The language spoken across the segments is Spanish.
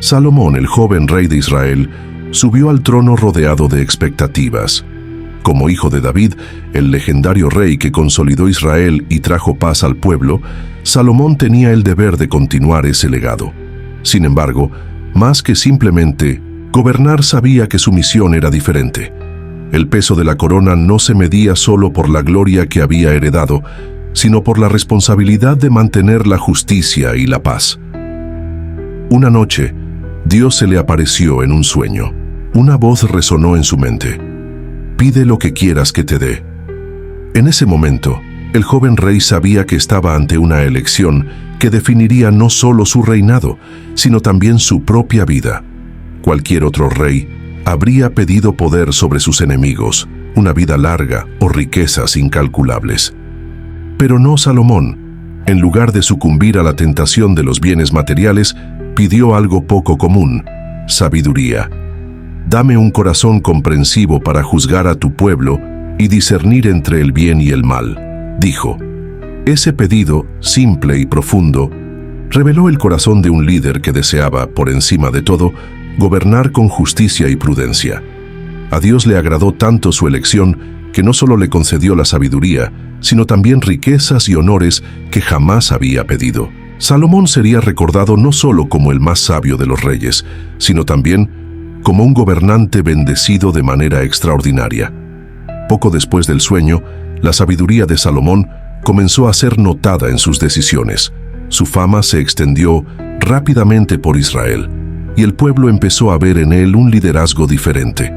Salomón, el joven rey de Israel, subió al trono rodeado de expectativas. Como hijo de David, el legendario rey que consolidó Israel y trajo paz al pueblo, Salomón tenía el deber de continuar ese legado. Sin embargo, más que simplemente gobernar, sabía que su misión era diferente. El peso de la corona no se medía solo por la gloria que había heredado, sino por la responsabilidad de mantener la justicia y la paz. Una noche, Dios se le apareció en un sueño. Una voz resonó en su mente: «Pide lo que quieras que te dé». En ese momento, el joven rey sabía que estaba ante una elección que definiría no solo su reinado, sino también su propia vida. Cualquier otro rey habría pedido poder sobre sus enemigos, una vida larga o riquezas incalculables. Pero no Salomón. En lugar de sucumbir a la tentación de los bienes materiales, pidió algo poco común: sabiduría. «Dame un corazón comprensivo para juzgar a tu pueblo y discernir entre el bien y el mal», dijo. Ese pedido, simple y profundo, reveló el corazón de un líder que deseaba, por encima de todo, gobernar con justicia y prudencia. A Dios le agradó tanto su elección que no solo le concedió la sabiduría, sino también riquezas y honores que jamás había pedido. Salomón sería recordado no solo como el más sabio de los reyes, sino también como un gobernante bendecido de manera extraordinaria. Poco después del sueño, la sabiduría de Salomón comenzó a ser notada en sus decisiones. Su fama se extendió rápidamente por Israel, y el pueblo empezó a ver en él un liderazgo diferente.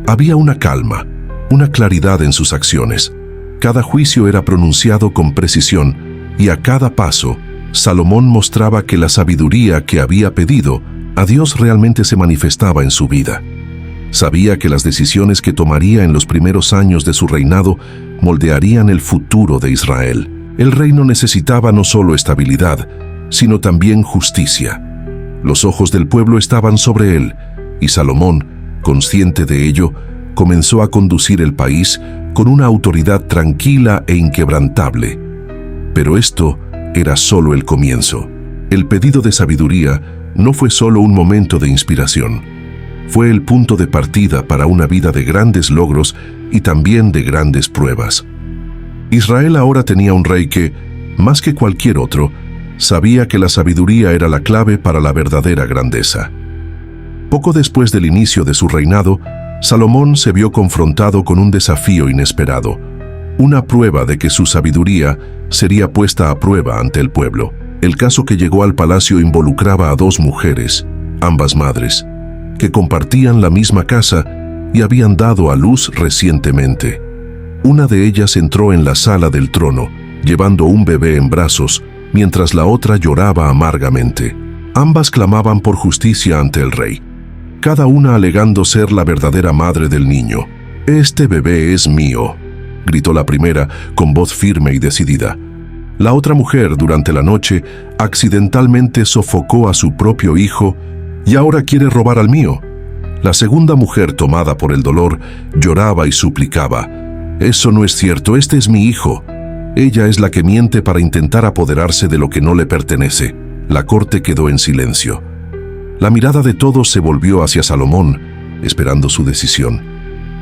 Había una calma, una claridad en sus acciones. Cada juicio era pronunciado con precisión, y a cada paso, Salomón mostraba que la sabiduría que había pedido a Dios realmente se manifestaba en su vida. Sabía que las decisiones que tomaría en los primeros años de su reinado moldearían el futuro de Israel. El reino necesitaba no solo estabilidad, sino también justicia. Los ojos del pueblo estaban sobre él, y Salomón, consciente de ello, comenzó a conducir el país con una autoridad tranquila e inquebrantable. Pero esto era solo el comienzo. El pedido de sabiduría no fue solo un momento de inspiración. Fue el punto de partida para una vida de grandes logros y también de grandes pruebas. Israel ahora tenía un rey que, más que cualquier otro, sabía que la sabiduría era la clave para la verdadera grandeza. Poco después del inicio de su reinado, Salomón se vio confrontado con un desafío inesperado, una prueba de que su sabiduría sería puesta a prueba ante el pueblo. El caso que llegó al palacio involucraba a dos mujeres, ambas madres, que compartían la misma casa y habían dado a luz recientemente. Una de ellas entró en la sala del trono, llevando un bebé en brazos, mientras la otra lloraba amargamente. Ambas clamaban por justicia ante el rey, cada una alegando ser la verdadera madre del niño. «Este bebé es mío», gritó la primera con voz firme y decidida. La otra mujer, durante la noche, accidentalmente sofocó a su propio hijo y ahora quiere robar al mío. La segunda mujer, tomada por el dolor, lloraba y suplicaba: «Eso no es cierto, este es mi hijo». Ella es la que miente para intentar apoderarse de lo que no le pertenece. La corte quedó en silencio. La mirada de todos se volvió hacia Salomón, esperando su decisión.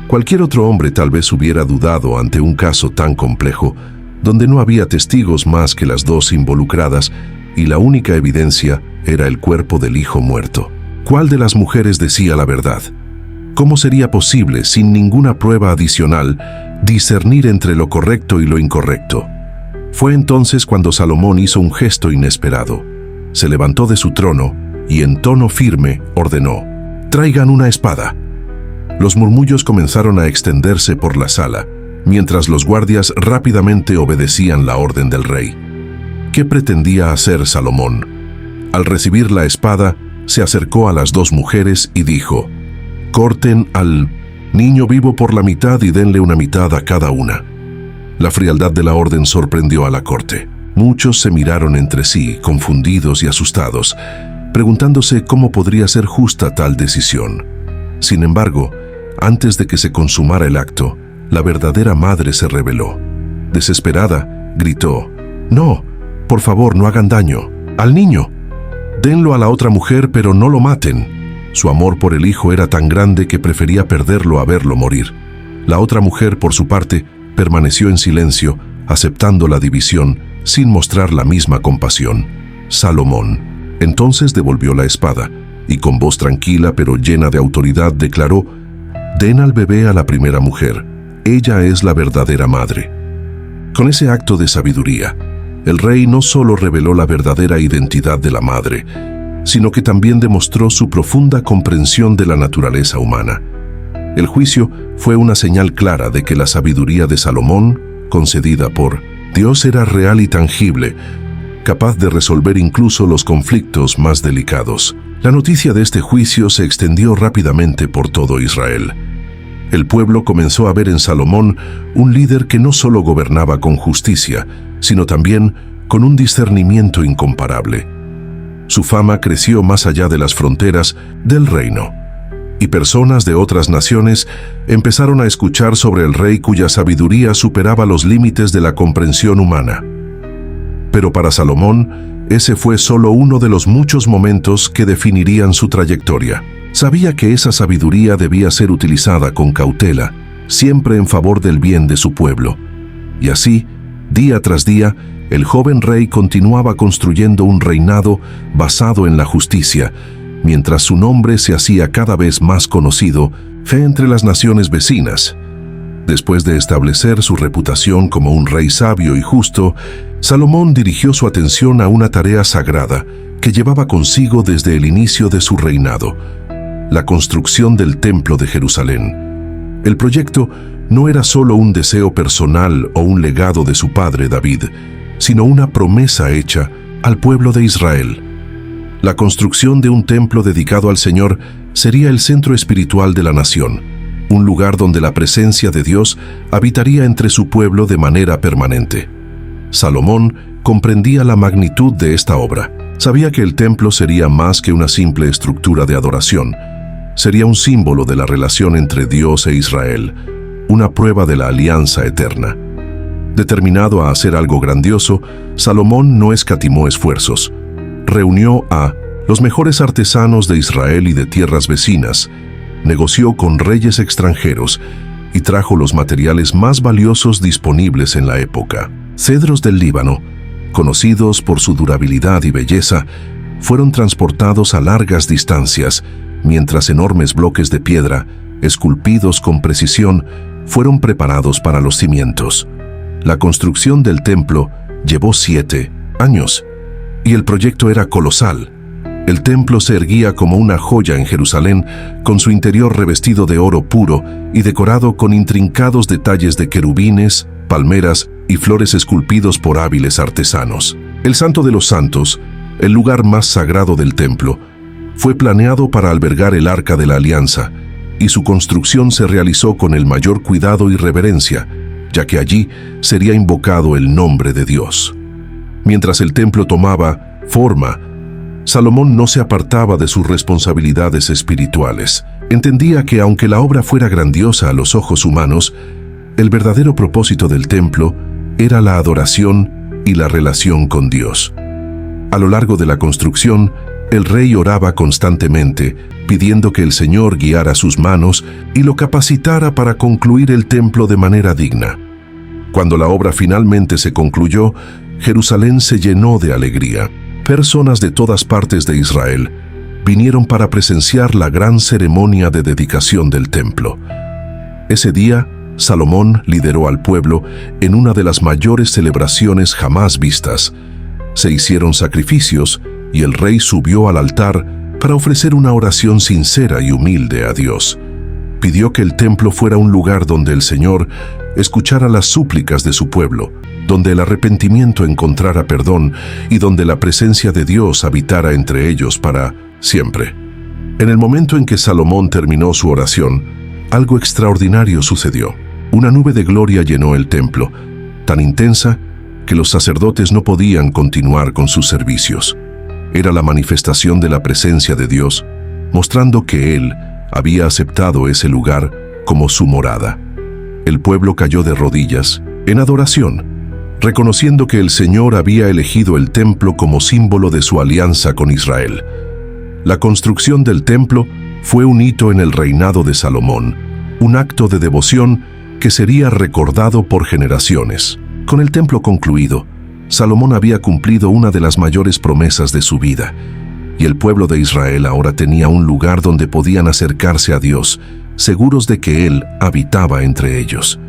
Cualquier otro hombre tal vez hubiera dudado ante un caso tan complejo, donde no había testigos más que las dos involucradas y la única evidencia era el cuerpo del hijo muerto. ¿Cuál de las mujeres decía la verdad? ¿Cómo sería posible, sin ninguna prueba adicional, discernir entre lo correcto y lo incorrecto? Fue entonces cuando Salomón hizo un gesto inesperado. Se levantó de su trono y en tono firme ordenó: «Traigan una espada». Los murmullos comenzaron a extenderse por la sala, mientras los guardias rápidamente obedecían la orden del rey. ¿Qué pretendía hacer Salomón? Al recibir la espada, se acercó a las dos mujeres y dijo: «Corten al niño vivo por la mitad y denle una mitad a cada una». La frialdad de la orden sorprendió a la corte. Muchos se miraron entre sí, confundidos y asustados, preguntándose cómo podría ser justa tal decisión. Sin embargo, antes de que se consumara el acto, la verdadera madre se reveló. Desesperada, gritó: «No, por favor, no hagan daño al niño». «Denlo a la otra mujer, pero no lo maten». Su amor por el hijo era tan grande que prefería perderlo a verlo morir. La otra mujer, por su parte, permaneció en silencio, aceptando la división, sin mostrar la misma compasión. Salomón entonces devolvió la espada y con voz tranquila pero llena de autoridad declaró: «Den al bebé a la primera mujer. Ella es la verdadera madre». Con ese acto de sabiduría, el rey no solo reveló la verdadera identidad de la madre, sino que también demostró su profunda comprensión de la naturaleza humana. El juicio fue una señal clara de que la sabiduría de Salomón, concedida por Dios, era real y tangible, capaz de resolver incluso los conflictos más delicados. La noticia de este juicio se extendió rápidamente por todo Israel. El pueblo comenzó a ver en Salomón un líder que no solo gobernaba con justicia, sino también con un discernimiento incomparable. Su fama creció más allá de las fronteras del reino, y personas de otras naciones empezaron a escuchar sobre el rey cuya sabiduría superaba los límites de la comprensión humana. Pero para Salomón, ese fue solo uno de los muchos momentos que definirían su trayectoria. Sabía que esa sabiduría debía ser utilizada con cautela, siempre en favor del bien de su pueblo. Y así, día tras día, el joven rey continuaba construyendo un reinado basado en la justicia, mientras su nombre se hacía cada vez más conocido entre las naciones vecinas. Después de establecer su reputación como un rey sabio y justo, Salomón dirigió su atención a una tarea sagrada que llevaba consigo desde el inicio de su reinado: la construcción del Templo de Jerusalén. El proyecto no era solo un deseo personal o un legado de su padre David, sino una promesa hecha al pueblo de Israel. La construcción de un templo dedicado al Señor sería el centro espiritual de la nación, un lugar donde la presencia de Dios habitaría entre su pueblo de manera permanente. Salomón comprendía la magnitud de esta obra. Sabía que el templo sería más que una simple estructura de adoración. Sería un símbolo de la relación entre Dios e Israel, una prueba de la alianza eterna. Determinado a hacer algo grandioso, Salomón no escatimó esfuerzos. Reunió a los mejores artesanos de Israel y de tierras vecinas, negoció con reyes extranjeros y trajo los materiales más valiosos disponibles en la época. Cedros del Líbano, conocidos por su durabilidad y belleza, fueron transportados a largas distancias, mientras enormes bloques de piedra, esculpidos con precisión, fueron preparados para los cimientos. La construcción del templo llevó 7 años, y el proyecto era colosal. El templo se erguía como una joya en Jerusalén, con su interior revestido de oro puro y decorado con intrincados detalles de querubines, palmeras y flores esculpidos por hábiles artesanos. El Santo de los Santos, el lugar más sagrado del templo, fue planeado para albergar el Arca de la Alianza, y su construcción se realizó con el mayor cuidado y reverencia, ya que allí sería invocado el nombre de Dios. Mientras el templo tomaba forma, Salomón no se apartaba de sus responsabilidades espirituales. Entendía que aunque la obra fuera grandiosa a los ojos humanos, el verdadero propósito del templo era la adoración y la relación con Dios. A lo largo de la construcción, el rey oraba constantemente, pidiendo que el Señor guiara sus manos y lo capacitara para concluir el templo de manera digna. Cuando la obra finalmente se concluyó, Jerusalén se llenó de alegría. Personas de todas partes de Israel vinieron para presenciar la gran ceremonia de dedicación del templo. Ese día, Salomón lideró al pueblo en una de las mayores celebraciones jamás vistas. Se hicieron sacrificios y el rey subió al altar para ofrecer una oración sincera y humilde a Dios. Pidió que el templo fuera un lugar donde el Señor escuchara las súplicas de su pueblo, donde el arrepentimiento encontrara perdón y donde la presencia de Dios habitara entre ellos para siempre. En el momento en que Salomón terminó su oración, algo extraordinario sucedió. Una nube de gloria llenó el templo, tan intensa que los sacerdotes no podían continuar con sus servicios. Era la manifestación de la presencia de Dios, mostrando que Él había aceptado ese lugar como su morada. El pueblo cayó de rodillas, en adoración, reconociendo que el Señor había elegido el templo como símbolo de su alianza con Israel. La construcción del templo fue un hito en el reinado de Salomón, un acto de devoción que sería recordado por generaciones. Con el templo concluido, Salomón había cumplido una de las mayores promesas de su vida, y el pueblo de Israel ahora tenía un lugar donde podían acercarse a Dios, seguros de que Él habitaba entre ellos.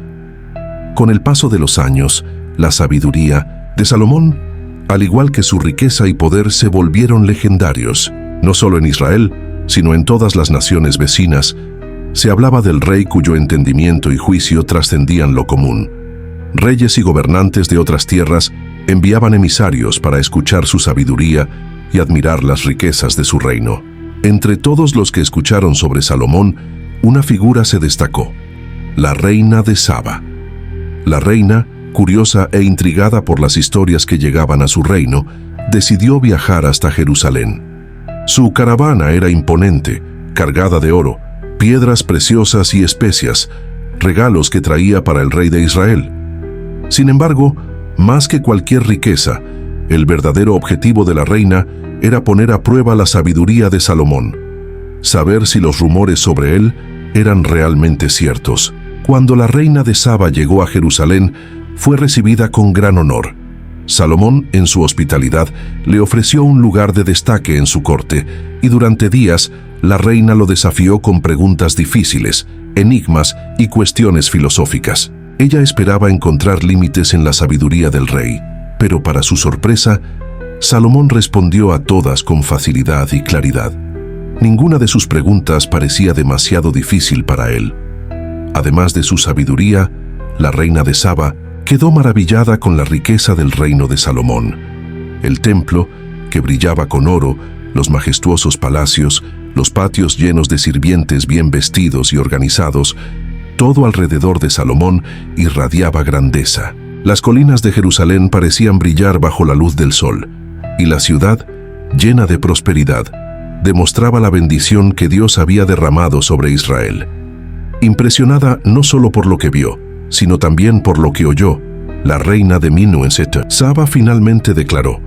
Con el paso de los años, la sabiduría de Salomón, al igual que su riqueza y poder, se volvieron legendarios. No solo en Israel, sino en todas las naciones vecinas, se hablaba del rey cuyo entendimiento y juicio trascendían lo común. Reyes y gobernantes de otras tierras enviaban emisarios para escuchar su sabiduría y admirar las riquezas de su reino. Entre todos los que escucharon sobre Salomón, una figura se destacó: la reina de Saba. La reina, curiosa e intrigada por las historias que llegaban a su reino, decidió viajar hasta Jerusalén. Su caravana era imponente, cargada de oro, piedras preciosas y especias, regalos que traía para el rey de Israel. Sin embargo, más que cualquier riqueza, el verdadero objetivo de la reina era poner a prueba la sabiduría de Salomón, saber si los rumores sobre él eran realmente ciertos. Cuando la reina de Saba llegó a Jerusalén, fue recibida con gran honor. Salomón, en su hospitalidad, le ofreció un lugar de destaque en su corte, y durante días la reina lo desafió con preguntas difíciles, enigmas y cuestiones filosóficas. Ella esperaba encontrar límites en la sabiduría del rey, pero para su sorpresa, Salomón respondió a todas con facilidad y claridad. Ninguna de sus preguntas parecía demasiado difícil para él. Además de su sabiduría, la reina de Saba quedó maravillada con la riqueza del reino de Salomón. El templo, que brillaba con oro, los majestuosos palacios, los patios llenos de sirvientes bien vestidos y organizados, todo alrededor de Salomón irradiaba grandeza. Las colinas de Jerusalén parecían brillar bajo la luz del sol, y la ciudad, llena de prosperidad, demostraba la bendición que Dios había derramado sobre Israel. Impresionada no solo por lo que vio, sino también por lo que oyó, la reina de Minuenset, Saba finalmente declaró: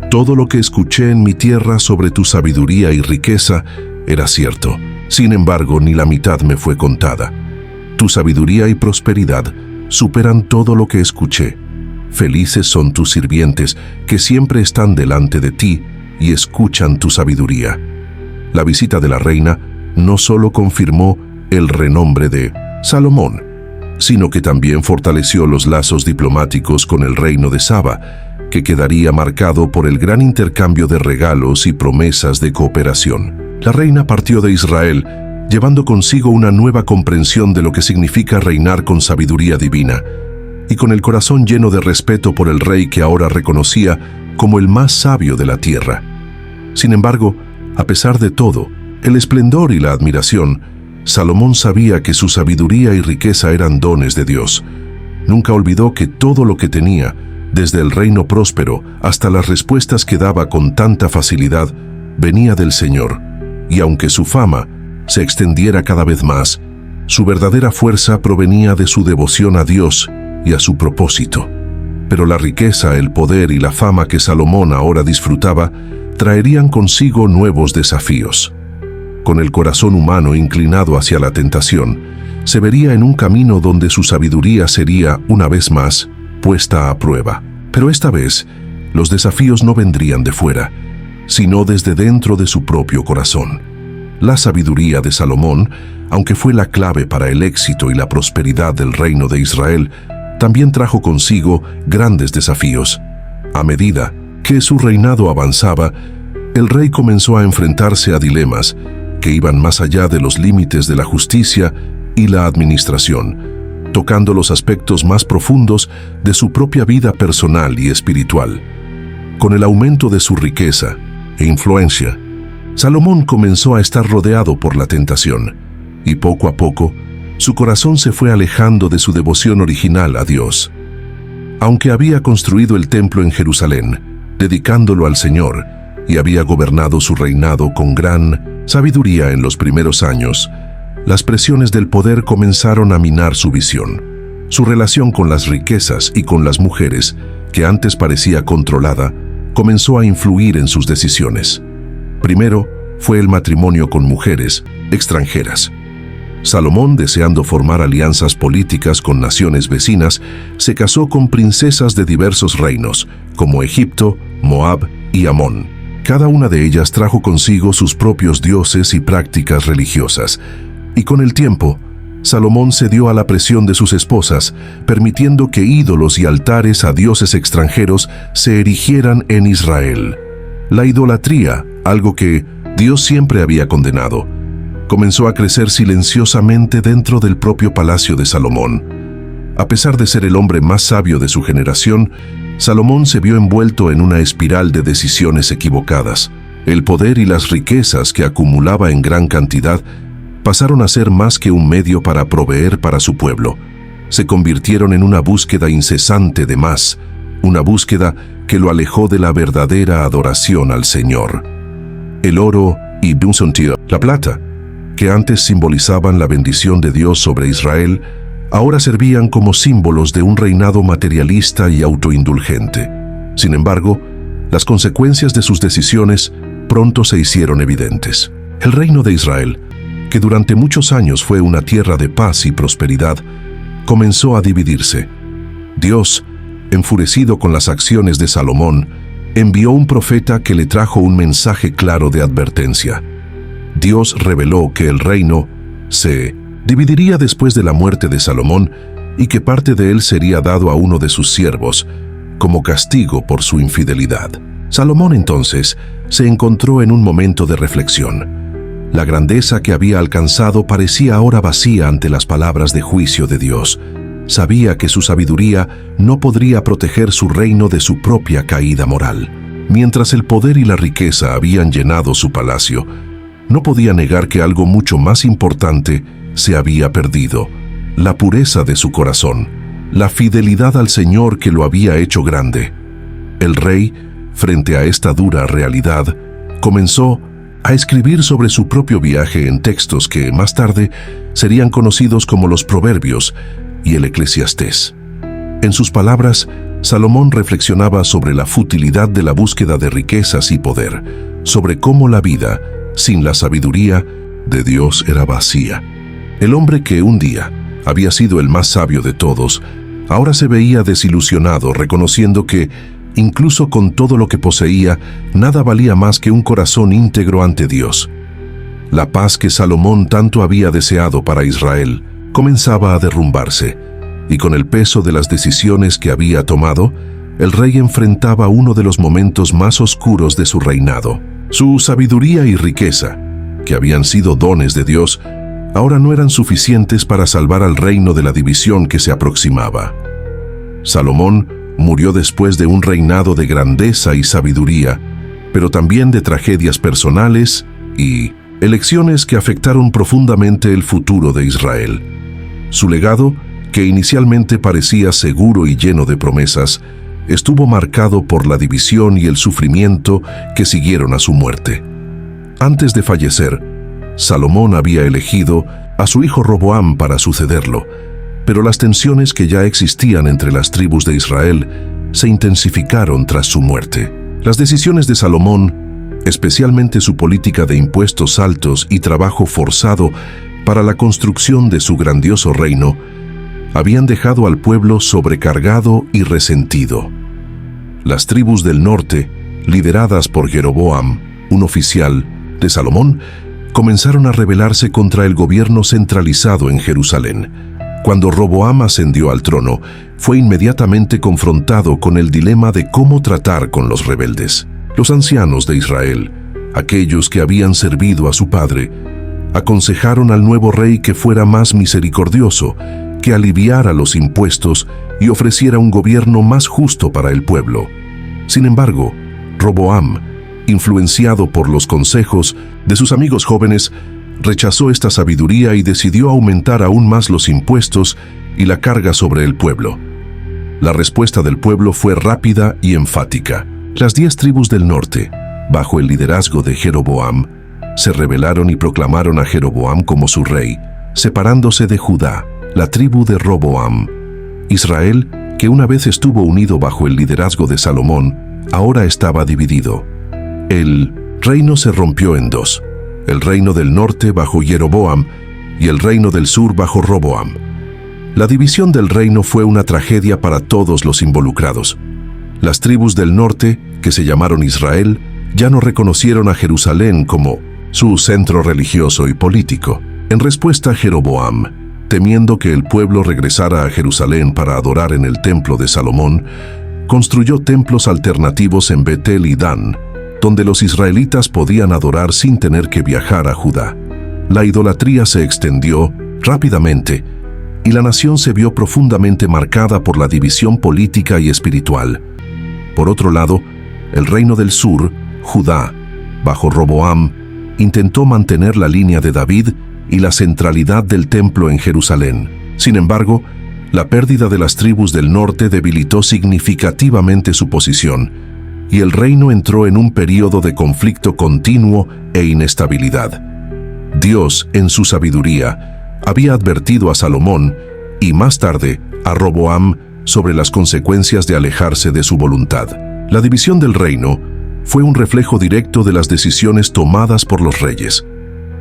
«Todo lo que escuché en mi tierra sobre tu sabiduría y riqueza era cierto. Sin embargo, ni la mitad me fue contada. Tu sabiduría y prosperidad superan todo lo que escuché. Felices son tus sirvientes, que siempre están delante de ti y escuchan tu sabiduría». La visita de la reina no solo confirmó el renombre de Salomón, sino que también fortaleció los lazos diplomáticos con el reino de Saba, que quedaría marcado por el gran intercambio de regalos y promesas de cooperación. La reina partió de Israel, llevando consigo una nueva comprensión de lo que significa reinar con sabiduría divina, y con el corazón lleno de respeto por el rey que ahora reconocía como el más sabio de la tierra. Sin embargo, a pesar de todo, el esplendor y la admiración, Salomón sabía que su sabiduría y riqueza eran dones de Dios. Nunca olvidó que todo lo que tenía, desde el reino próspero hasta las respuestas que daba con tanta facilidad, venía del Señor, y aunque su fama se extendiera cada vez más, su verdadera fuerza provenía de su devoción a Dios y a su propósito. Pero la riqueza, el poder y la fama que Salomón ahora disfrutaba traerían consigo nuevos desafíos. Con el corazón humano inclinado hacia la tentación, se vería en un camino donde su sabiduría sería, una vez más, puesta a prueba. Pero esta vez, los desafíos no vendrían de fuera, sino desde dentro de su propio corazón. La sabiduría de Salomón, aunque fue la clave para el éxito y la prosperidad del reino de Israel, también trajo consigo grandes desafíos. A medida que su reinado avanzaba, el rey comenzó a enfrentarse a dilemas que iban más allá de los límites de la justicia y la administración, tocando los aspectos más profundos de su propia vida personal y espiritual. Con el aumento de su riqueza e influencia, Salomón comenzó a estar rodeado por la tentación, y poco a poco, su corazón se fue alejando de su devoción original a Dios. Aunque había construido el templo en Jerusalén, dedicándolo al Señor, y había gobernado su reinado con gran sabiduría en los primeros años, las presiones del poder comenzaron a minar su visión. Su relación con las riquezas y con las mujeres, que antes parecía controlada, comenzó a influir en sus decisiones. Primero fue el matrimonio con mujeres extranjeras. Salomón, deseando formar alianzas políticas con naciones vecinas, se casó con princesas de diversos reinos, como Egipto, Moab y Amón. Cada una de ellas trajo consigo sus propios dioses y prácticas religiosas, y con el tiempo, Salomón cedió a la presión de sus esposas, permitiendo que ídolos y altares a dioses extranjeros se erigieran en Israel. La idolatría, algo que Dios siempre había condenado, comenzó a crecer silenciosamente dentro del propio palacio de Salomón. A pesar de ser el hombre más sabio de su generación, Salomón se vio envuelto en una espiral de decisiones equivocadas. El poder y las riquezas que acumulaba en gran cantidad pasaron a ser más que un medio para proveer para su pueblo. Se convirtieron en una búsqueda incesante de más, una búsqueda que lo alejó de la verdadera adoración al Señor. El oro y la plata, que antes simbolizaban la bendición de Dios sobre Israel, ahora servían como símbolos de un reinado materialista y autoindulgente. Sin embargo, las consecuencias de sus decisiones pronto se hicieron evidentes. El reino de Israel, que durante muchos años fue una tierra de paz y prosperidad, comenzó a dividirse. Dios, enfurecido con las acciones de Salomón, envió un profeta que le trajo un mensaje claro de advertencia. Dios reveló que el reino se dividiría después de la muerte de Salomón y que parte de él sería dado a uno de sus siervos, como castigo por su infidelidad. Salomón entonces se encontró en un momento de reflexión. La grandeza que había alcanzado parecía ahora vacía ante las palabras de juicio de Dios. Sabía que su sabiduría no podría proteger su reino de su propia caída moral. Mientras el poder y la riqueza habían llenado su palacio, no podía negar que algo mucho más importante se había perdido: la pureza de su corazón, la fidelidad al Señor que lo había hecho grande. El rey, frente a esta dura realidad, comenzó a escribir sobre su propio viaje en textos que más tarde serían conocidos como los Proverbios y el Eclesiastés. En sus palabras, Salomón reflexionaba sobre la futilidad de la búsqueda de riquezas y poder, sobre cómo la vida, sin la sabiduría de Dios, era vacía. El hombre que un día había sido el más sabio de todos, ahora se veía desilusionado, reconociendo que, incluso con todo lo que poseía, nada valía más que un corazón íntegro ante Dios. La paz que Salomón tanto había deseado para Israel comenzaba a derrumbarse, y con el peso de las decisiones que había tomado, el rey enfrentaba uno de los momentos más oscuros de su reinado. Su sabiduría y riqueza, que habían sido dones de Dios, ahora no eran suficientes para salvar al reino de la división que se aproximaba. Salomón murió después de un reinado de grandeza y sabiduría, pero también de tragedias personales y elecciones que afectaron profundamente el futuro de Israel. Su legado, que inicialmente parecía seguro y lleno de promesas, estuvo marcado por la división y el sufrimiento que siguieron a su muerte. Antes de fallecer, Salomón había elegido a su hijo Roboam para sucederlo, pero las tensiones que ya existían entre las tribus de Israel se intensificaron tras su muerte. Las decisiones de Salomón, especialmente su política de impuestos altos y trabajo forzado para la construcción de su grandioso reino, habían dejado al pueblo sobrecargado y resentido. Las tribus del norte, lideradas por Jeroboam, un oficial de Salomón, comenzaron a rebelarse contra el gobierno centralizado en Jerusalén. Cuando Roboam ascendió al trono, fue inmediatamente confrontado con el dilema de cómo tratar con los rebeldes. Los ancianos de Israel, aquellos que habían servido a su padre, aconsejaron al nuevo rey que fuera más misericordioso, que aliviara los impuestos y ofreciera un gobierno más justo para el pueblo. Sin embargo, Roboam, influenciado por los consejos de sus amigos jóvenes, rechazó esta sabiduría y decidió aumentar aún más los impuestos y la carga sobre el pueblo. La respuesta del pueblo fue rápida y enfática. Las 10 tribus del norte, bajo el liderazgo de Jeroboam, se rebelaron y proclamaron a Jeroboam como su rey, separándose de Judá, la tribu de Roboam. Israel, que una vez estuvo unido bajo el liderazgo de Salomón, ahora estaba dividido. El reino se rompió en dos: el reino del norte bajo Jeroboam y el reino del sur bajo Roboam. La división del reino fue una tragedia para todos los involucrados. Las tribus del norte, que se llamaron Israel, ya no reconocieron a Jerusalén como su centro religioso y político. En respuesta, Jeroboam, temiendo que el pueblo regresara a Jerusalén para adorar en el templo de Salomón, construyó templos alternativos en Betel y Dan, donde los israelitas podían adorar sin tener que viajar a Judá. La idolatría se extendió rápidamente y la nación se vio profundamente marcada por la división política y espiritual. Por otro lado, el reino del sur, Judá, bajo Roboam, intentó mantener la línea de David y la centralidad del templo en Jerusalén. Sin embargo, la pérdida de las tribus del norte debilitó significativamente su posición, y el reino entró en un período de conflicto continuo e inestabilidad. Dios, en su sabiduría, había advertido a Salomón y más tarde a Roboam sobre las consecuencias de alejarse de su voluntad. La división del reino fue un reflejo directo de las decisiones tomadas por los reyes,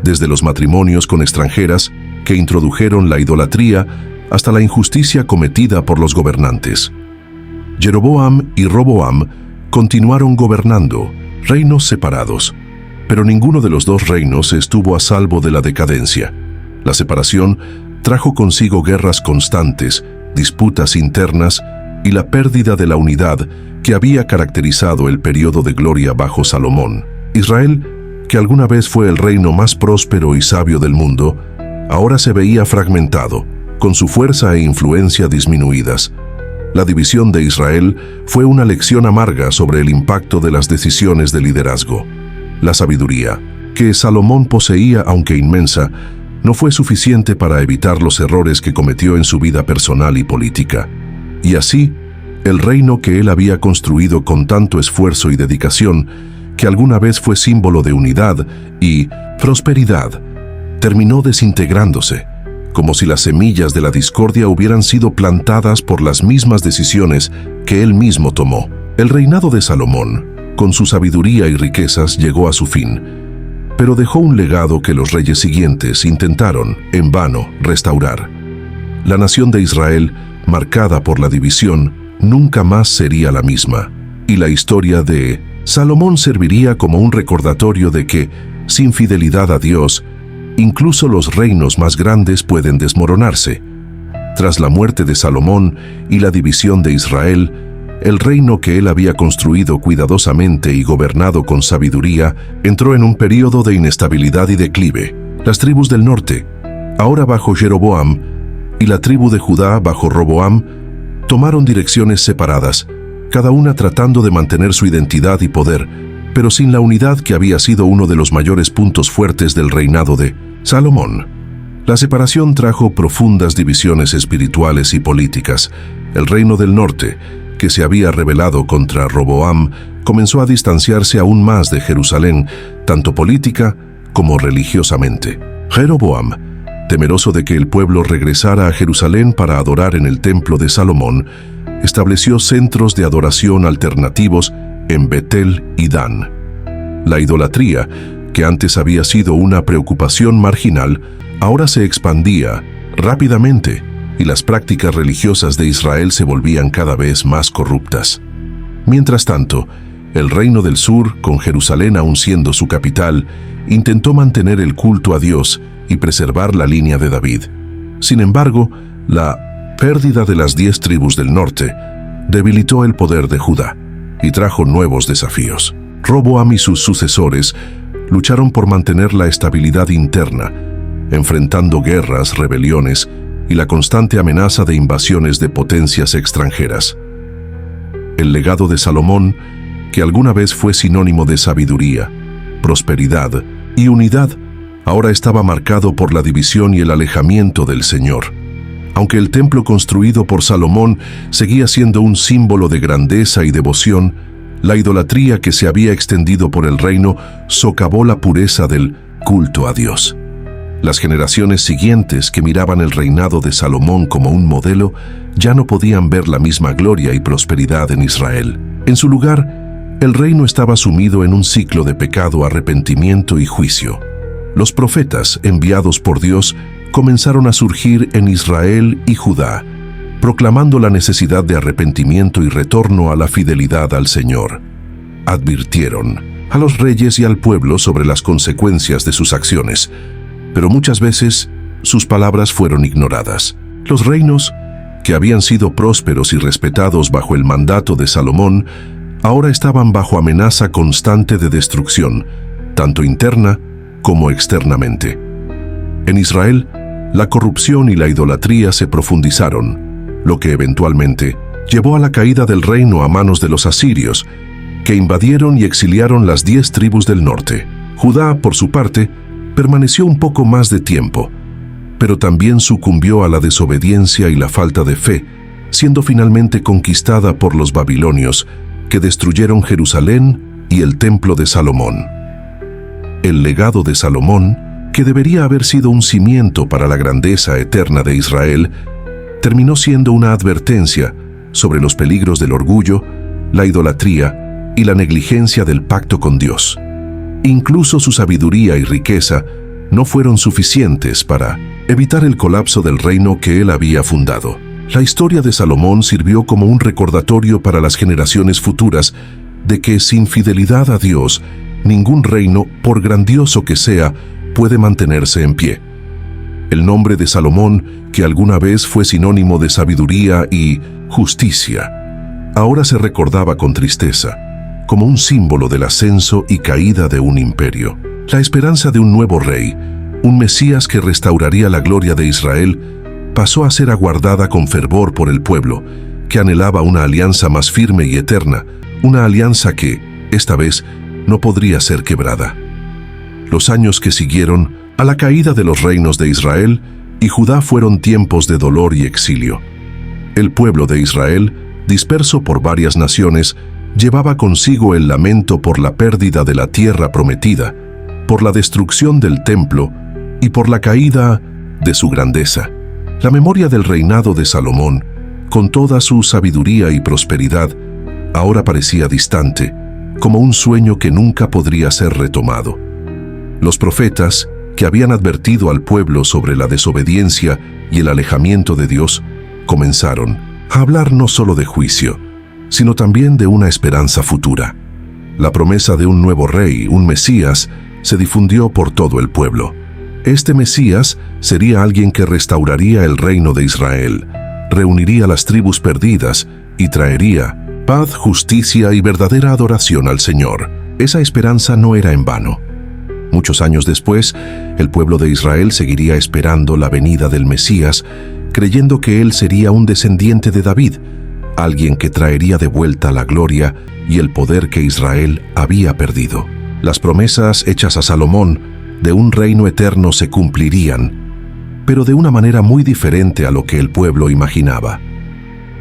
desde los matrimonios con extranjeras que introdujeron la idolatría hasta la injusticia cometida por los gobernantes. Jeroboam y Roboam continuaron gobernando, reinos separados, pero ninguno de los dos reinos estuvo a salvo de la decadencia. La separación trajo consigo guerras constantes, disputas internas y la pérdida de la unidad que había caracterizado el periodo de gloria bajo Salomón. Israel, que alguna vez fue el reino más próspero y sabio del mundo, ahora se veía fragmentado, con su fuerza e influencia disminuidas. La división de Israel fue una lección amarga sobre el impacto de las decisiones de liderazgo. La sabiduría, que Salomón poseía aunque inmensa, no fue suficiente para evitar los errores que cometió en su vida personal y política. Y así, el reino que él había construido con tanto esfuerzo y dedicación, que alguna vez fue símbolo de unidad y prosperidad, terminó desintegrándose, como si las semillas de la discordia hubieran sido plantadas por las mismas decisiones que él mismo tomó. El reinado de Salomón, con su sabiduría y riquezas, llegó a su fin, pero dejó un legado que los reyes siguientes intentaron, en vano, restaurar. La nación de Israel, marcada por la división, nunca más sería la misma, y la historia de Salomón serviría como un recordatorio de que, sin fidelidad a Dios, incluso los reinos más grandes pueden desmoronarse. Tras la muerte de Salomón y la división de Israel, el reino que él había construido cuidadosamente y gobernado con sabiduría entró en un período de inestabilidad y declive. Las tribus del norte, ahora bajo Jeroboam, y la tribu de Judá bajo Roboam, tomaron direcciones separadas, cada una tratando de mantener su identidad y poder, pero sin la unidad que había sido uno de los mayores puntos fuertes del reinado de Salomón. La separación trajo profundas divisiones espirituales y políticas. El reino del norte, que se había rebelado contra Roboam, comenzó a distanciarse aún más de Jerusalén, tanto política como religiosamente. Jeroboam, temeroso de que el pueblo regresara a Jerusalén para adorar en el templo de Salomón, estableció centros de adoración alternativos en Betel y Dan. La idolatría, que antes había sido una preocupación marginal, ahora se expandía rápidamente y las prácticas religiosas de Israel se volvían cada vez más corruptas. Mientras tanto, el reino del sur, con Jerusalén aún siendo su capital, intentó mantener el culto a Dios y preservar la línea de David. Sin embargo, la pérdida de las 10 tribus del norte debilitó el poder de Judá y trajo nuevos desafíos. Roboam y sus sucesores lucharon por mantener la estabilidad interna, enfrentando guerras, rebeliones y la constante amenaza de invasiones de potencias extranjeras. El legado de Salomón, que alguna vez fue sinónimo de sabiduría, prosperidad y unidad, ahora estaba marcado por la división y el alejamiento del Señor. Aunque el templo construido por Salomón seguía siendo un símbolo de grandeza y devoción, la idolatría que se había extendido por el reino socavó la pureza del culto a Dios. Las generaciones siguientes, que miraban el reinado de Salomón como un modelo, ya no podían ver la misma gloria y prosperidad en Israel. En su lugar, el reino estaba sumido en un ciclo de pecado, arrepentimiento y juicio. Los profetas, enviados por Dios, comenzaron a surgir en Israel y Judá, proclamando la necesidad de arrepentimiento y retorno a la fidelidad al Señor. Advirtieron a los reyes y al pueblo sobre las consecuencias de sus acciones, pero muchas veces sus palabras fueron ignoradas. Los reinos, que habían sido prósperos y respetados bajo el mandato de Salomón, ahora estaban bajo amenaza constante de destrucción, tanto interna como externamente. En Israel, la corrupción y la idolatría se profundizaron, lo que eventualmente llevó a la caída del reino a manos de los asirios, que invadieron y exiliaron las 10 tribus del norte. Judá, por su parte, permaneció un poco más de tiempo, pero también sucumbió a la desobediencia y la falta de fe, siendo finalmente conquistada por los babilonios, que destruyeron Jerusalén y el templo de Salomón. El legado de Salomón, que debería haber sido un cimiento para la grandeza eterna de Israel, terminó siendo una advertencia sobre los peligros del orgullo, la idolatría y la negligencia del pacto con Dios. Incluso su sabiduría y riqueza no fueron suficientes para evitar el colapso del reino que él había fundado. La historia de Salomón sirvió como un recordatorio para las generaciones futuras de que sin fidelidad a Dios, ningún reino, por grandioso que sea, puede mantenerse en pie. El nombre de Salomón, que alguna vez fue sinónimo de sabiduría y justicia, ahora se recordaba con tristeza, como un símbolo del ascenso y caída de un imperio. La esperanza de un nuevo rey, un Mesías que restauraría la gloria de Israel, pasó a ser aguardada con fervor por el pueblo, que anhelaba una alianza más firme y eterna, una alianza que, esta vez, no podría ser quebrada. Los años que siguieron a la caída de los reinos de Israel y Judá fueron tiempos de dolor y exilio. El pueblo de Israel, disperso por varias naciones, llevaba consigo el lamento por la pérdida de la tierra prometida, por la destrucción del templo y por la caída de su grandeza. La memoria del reinado de Salomón, con toda su sabiduría y prosperidad, ahora parecía distante, como un sueño que nunca podría ser retomado. Los profetas, que habían advertido al pueblo sobre la desobediencia y el alejamiento de Dios, comenzaron a hablar no solo de juicio, sino también de una esperanza futura. La promesa de un nuevo rey, un Mesías, se difundió por todo el pueblo. Este Mesías sería alguien que restauraría el reino de Israel, reuniría las tribus perdidas y traería paz, justicia y verdadera adoración al Señor. Esa esperanza no era en vano. Muchos años después, el pueblo de Israel seguiría esperando la venida del Mesías, creyendo que él sería un descendiente de David, alguien que traería de vuelta la gloria y el poder que Israel había perdido. Las promesas hechas a Salomón de un reino eterno se cumplirían, pero de una manera muy diferente a lo que el pueblo imaginaba.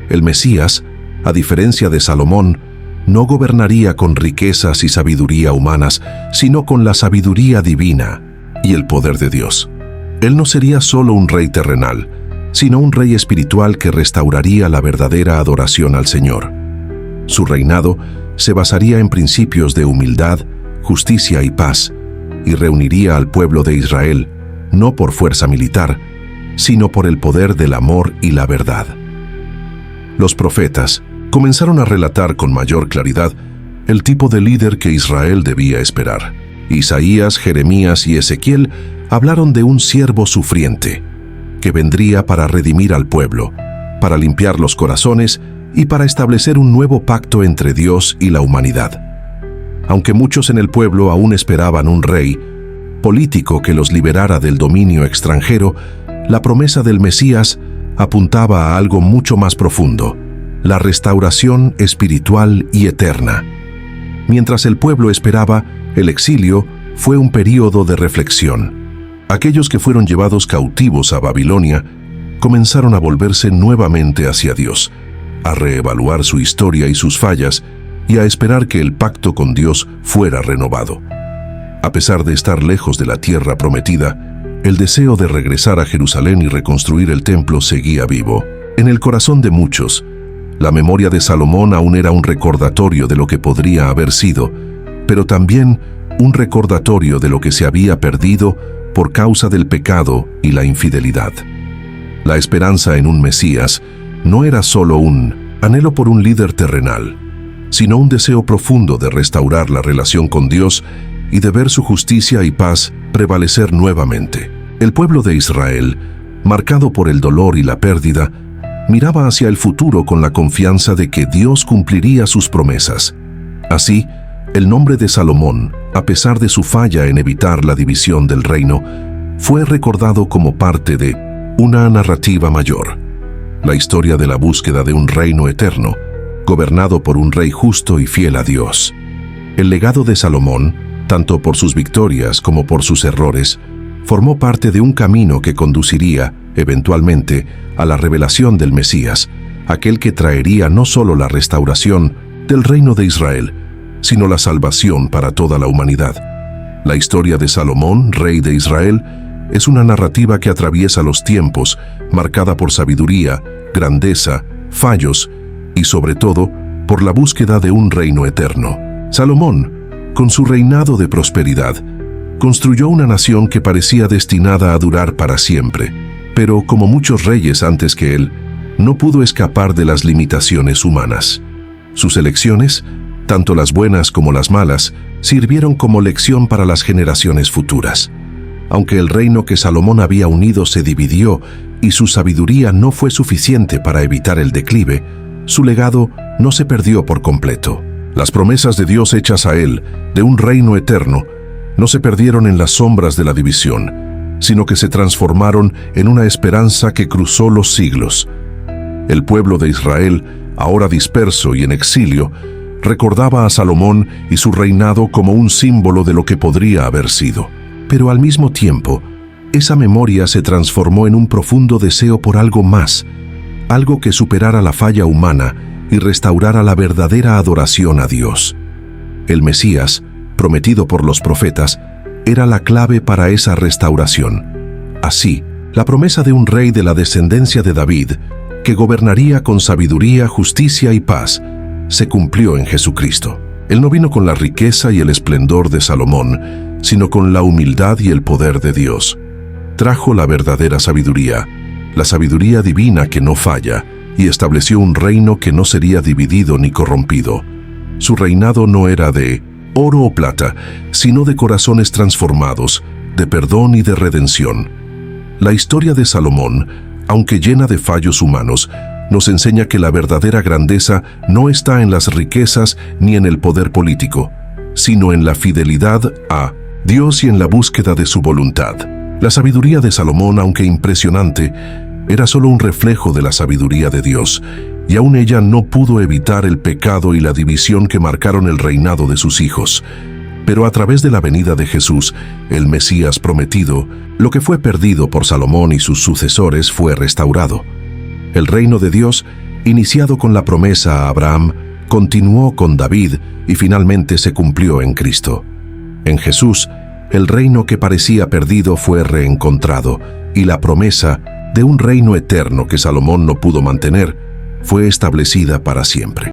El Mesías, a diferencia de Salomón, no gobernaría con riquezas y sabiduría humanas, sino con la sabiduría divina y el poder de Dios. Él no sería solo un rey terrenal, sino un rey espiritual que restauraría la verdadera adoración al Señor. Su reinado se basaría en principios de humildad, justicia y paz, y reuniría al pueblo de Israel, no por fuerza militar, sino por el poder del amor y la verdad. Los profetas comenzaron a relatar con mayor claridad el tipo de líder que Israel debía esperar. Isaías, Jeremías y Ezequiel hablaron de un siervo sufriente, que vendría para redimir al pueblo, para limpiar los corazones y para establecer un nuevo pacto entre Dios y la humanidad. Aunque muchos en el pueblo aún esperaban un rey político que los liberara del dominio extranjero, la promesa del Mesías apuntaba a algo mucho más profundo: la restauración espiritual y eterna. Mientras el pueblo esperaba, el exilio fue un período de reflexión. Aquellos que fueron llevados cautivos a Babilonia comenzaron a volverse nuevamente hacia Dios, a reevaluar su historia y sus fallas, y a esperar que el pacto con Dios fuera renovado. A pesar de estar lejos de la tierra prometida, el deseo de regresar a Jerusalén y reconstruir el templo seguía vivo. En el corazón de muchos, la memoria de Salomón aún era un recordatorio de lo que podría haber sido, pero también un recordatorio de lo que se había perdido por causa del pecado y la infidelidad. La esperanza en un Mesías no era solo un anhelo por un líder terrenal, sino un deseo profundo de restaurar la relación con Dios y de ver su justicia y paz prevalecer nuevamente. El pueblo de Israel, marcado por el dolor y la pérdida, miraba hacia el futuro con la confianza de que Dios cumpliría sus promesas. Así, el nombre de Salomón, a pesar de su falla en evitar la división del reino, fue recordado como parte de una narrativa mayor, la historia de la búsqueda de un reino eterno, gobernado por un rey justo y fiel a Dios. El legado de Salomón, tanto por sus victorias como por sus errores, formó parte de un camino que conduciría, eventualmente, a la revelación del Mesías, aquel que traería no solo la restauración del reino de Israel, sino la salvación para toda la humanidad. La historia de Salomón, rey de Israel, es una narrativa que atraviesa los tiempos, marcada por sabiduría, grandeza, fallos y, sobre todo, por la búsqueda de un reino eterno. Salomón, con su reinado de prosperidad, construyó una nación que parecía destinada a durar para siempre, pero como muchos reyes antes que él, no pudo escapar de las limitaciones humanas. Sus elecciones, tanto las buenas como las malas, sirvieron como lección para las generaciones futuras. Aunque el reino que Salomón había unido se dividió y su sabiduría no fue suficiente para evitar el declive, su legado no se perdió por completo. Las promesas de Dios hechas a él, de un reino eterno, no se perdieron en las sombras de la división, sino que se transformaron en una esperanza que cruzó los siglos. El pueblo de Israel, ahora disperso y en exilio, recordaba a Salomón y su reinado como un símbolo de lo que podría haber sido. Pero al mismo tiempo, esa memoria se transformó en un profundo deseo por algo más, algo que superara la falla humana y restaurara la verdadera adoración a Dios. El Mesías, prometido por los profetas, era la clave para esa restauración. Así, la promesa de un rey de la descendencia de David, que gobernaría con sabiduría, justicia y paz, se cumplió en Jesucristo. Él no vino con la riqueza y el esplendor de Salomón, sino con la humildad y el poder de Dios. Trajo la verdadera sabiduría, la sabiduría divina que no falla, y estableció un reino que no sería dividido ni corrompido. Su reinado no era de oro o plata, sino de corazones transformados, de perdón y de redención. La historia de Salomón, aunque llena de fallos humanos, nos enseña que la verdadera grandeza no está en las riquezas ni en el poder político, sino en la fidelidad a Dios y en la búsqueda de su voluntad. La sabiduría de Salomón, aunque impresionante, era solo un reflejo de la sabiduría de Dios, y aún ella no pudo evitar el pecado y la división que marcaron el reinado de sus hijos. Pero a través de la venida de Jesús, el Mesías prometido, lo que fue perdido por Salomón y sus sucesores fue restaurado. El reino de Dios, iniciado con la promesa a Abraham, continuó con David y finalmente se cumplió en Cristo. En Jesús, el reino que parecía perdido fue reencontrado y la promesa de un reino eterno que Salomón no pudo mantener fue establecida para siempre.